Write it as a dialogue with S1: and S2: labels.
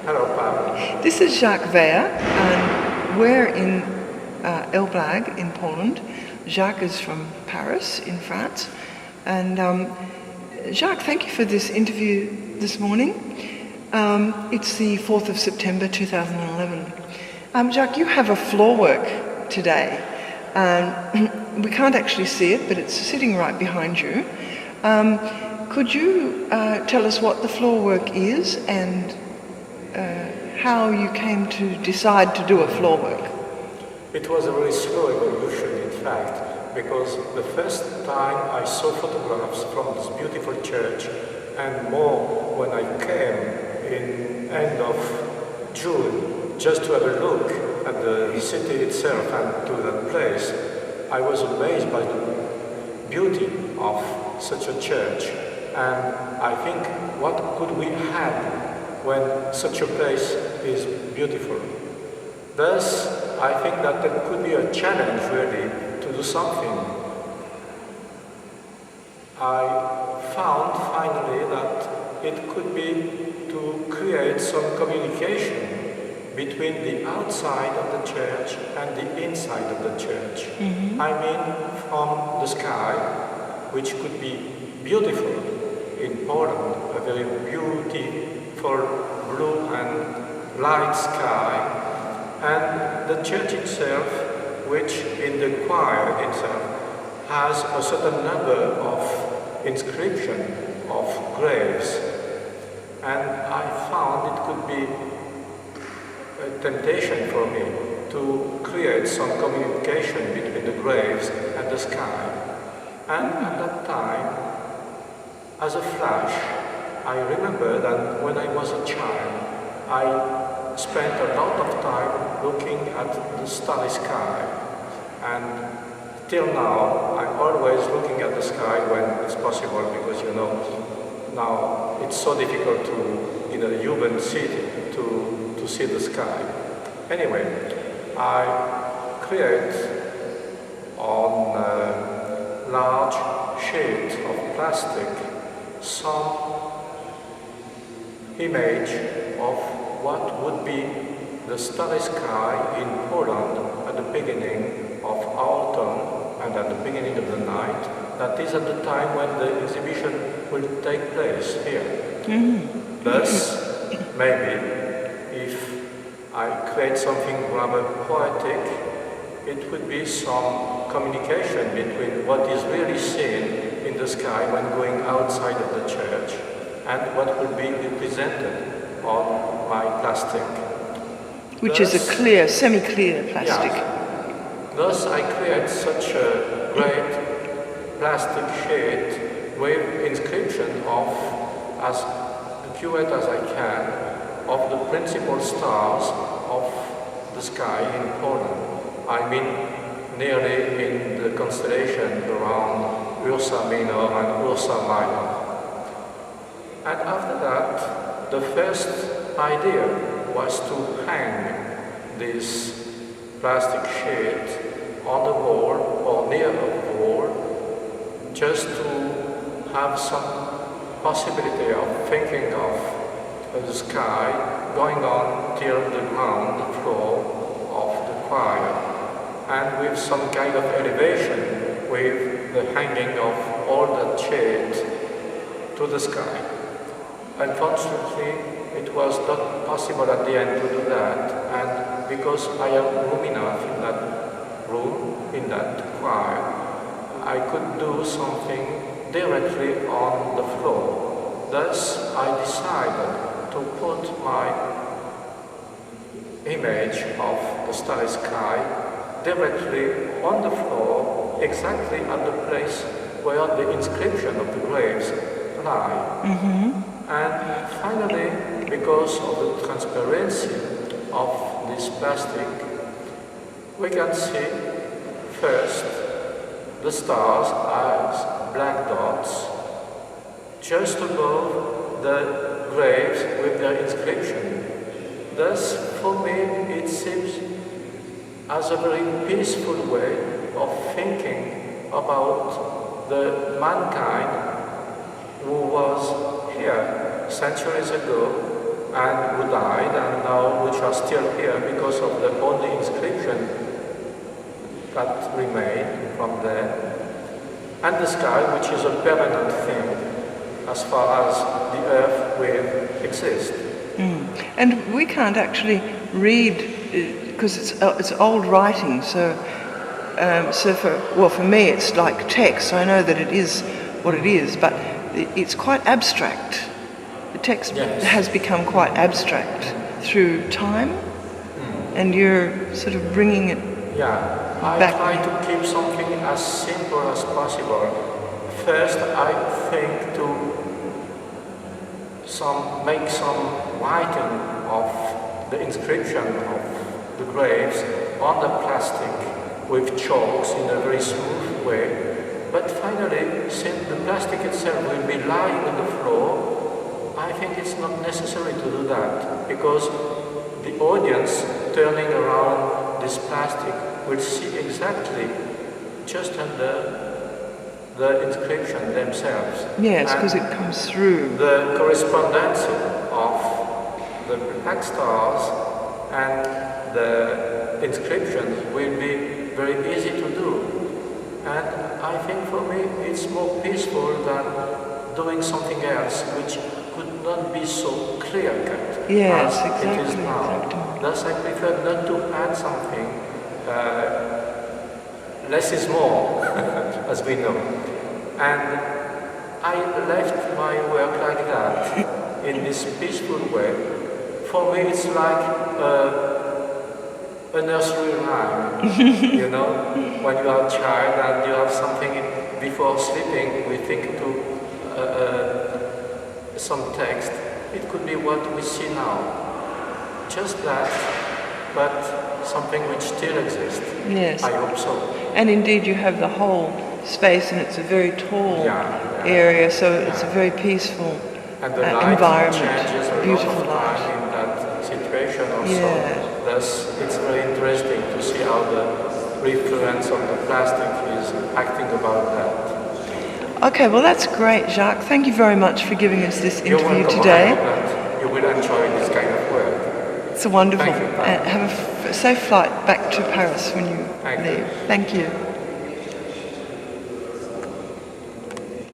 S1: Hello, Pam.
S2: This is Jacques Weyer, and we're in Elblag in Poland. Jacques is from Paris in France. And Jacques, thank you for this interview this morning. It's the 4th of September 2011. Jacques, you have a floor work today. We can't actually see it, but it's sitting right behind you. Could you tell us what the floor work is and how you came to decide to do a floor work?
S1: It was a very slow evolution, in fact, because the first time I saw photographs from this beautiful church, and more when I came in end of June, just to have a look at the city itself and to that place, I was amazed by the beauty of such a church. And I think, what could we have when such a place is beautiful? Thus, I think that there could be a challenge really to do something. I found finally that it could be to create some communication between the outside of the church and the inside of the church. Mm-hmm. I mean, from the sky, which could be beautiful in Poland, a very beautiful blue and light sky, and the church itself, which in the choir itself has a certain number of inscription of graves. And I found it could be a temptation for me to create some communication between the graves and the sky. And at that time, as a flash, I remember that when I was a child, I spent a lot of time looking at the starry sky. And till now, I'm always looking at the sky when it's possible, because now it's so difficult to, in a human city, to see the sky. Anyway, I create on a large sheet of plastic some image of what would be the starry sky in Poland at the beginning of autumn and at the beginning of the night. That is at the time when the exhibition will take place here. Mm-hmm. Thus, maybe if I create something rather poetic, it would be some communication between what is really seen in the sky when going outside of the church and what will be represented on my plastic.
S2: Which is a clear, semi-clear plastic.
S1: Yeah. Thus I create such a great plastic sheet with inscription of, as accurate as I can, of the principal stars of the sky in Poland. I mean, nearly in the constellation around Ursa Minor and Ursa Minor. And after that, the first idea was to hang this plastic sheet on the wall or near a wall, just to have some possibility of thinking of the sky going on till the ground, the floor of the choir, and with some kind of elevation with the hanging of all that shade to the sky. Unfortunately, it was not possible at the end to do that, and because I have room enough in that room, in that choir, I could do something directly on the floor. Thus, I decided to put my image of the starry sky directly on the floor, exactly at the place where the inscription of the graves lie. Mm-hmm. And finally, because of the transparency of this plastic, we can see first the stars as black dots just above the graves with their inscription. Thus, for me, it seems as a very peaceful way of thinking about the mankind who was here centuries ago and who died are still here because of the only inscription that remain from there. And the sky, which is a permanent thing as far as the earth will exist.
S2: And we can't actually read, because it's old writing, so for me it's like text. I know that it is what it is, but it's quite abstract. The text has become quite abstract through time, and you're sort of bringing it
S1: I
S2: back.
S1: try to keep something as simple as possible. First, I think to make some writing of the inscription of the graves on the plastic with chalks in a very smooth way. But finally, since the plastic itself will be lying on the floor, I think it's not necessary to do that, because the audience turning around this plastic will see exactly just under the inscription themselves.
S2: Yes, because it comes through.
S1: The correspondence of the black stars and the inscriptions will be very easy to do. And I think for me it's more peaceful than doing something else which could not be so clear-cut
S2: Yes,
S1: as
S2: exactly,
S1: it is now.
S2: exactly.
S1: Thus I prefer not to add something. Less is more, as we know. And I left my work like that, in this peaceful way. For me it's like a nursery rhyme, you know? When you are a child and you have something before sleeping, we think to some text. It could be what we see now. Just that, but something which still exists.
S2: Yes.
S1: I hope so.
S2: And indeed you have the whole space, and it's a very tall area, so it's a very peaceful
S1: and the light
S2: environment.
S1: changes a
S2: Beautiful
S1: lot of
S2: light.
S1: time in that situation also.
S2: Yeah.
S1: Thus, it's very interesting to see how the refluence of the plastic is acting about that.
S2: Okay, well that's great, Jacques. Thank you very much for giving us this
S1: You're
S2: interview
S1: welcome.
S2: today.
S1: I hope that you will enjoy this kind of work.
S2: It's a wonderful.
S1: Thank you.
S2: Have a safe flight back to Paris when you
S1: Thank you.
S2: leave. Thank you.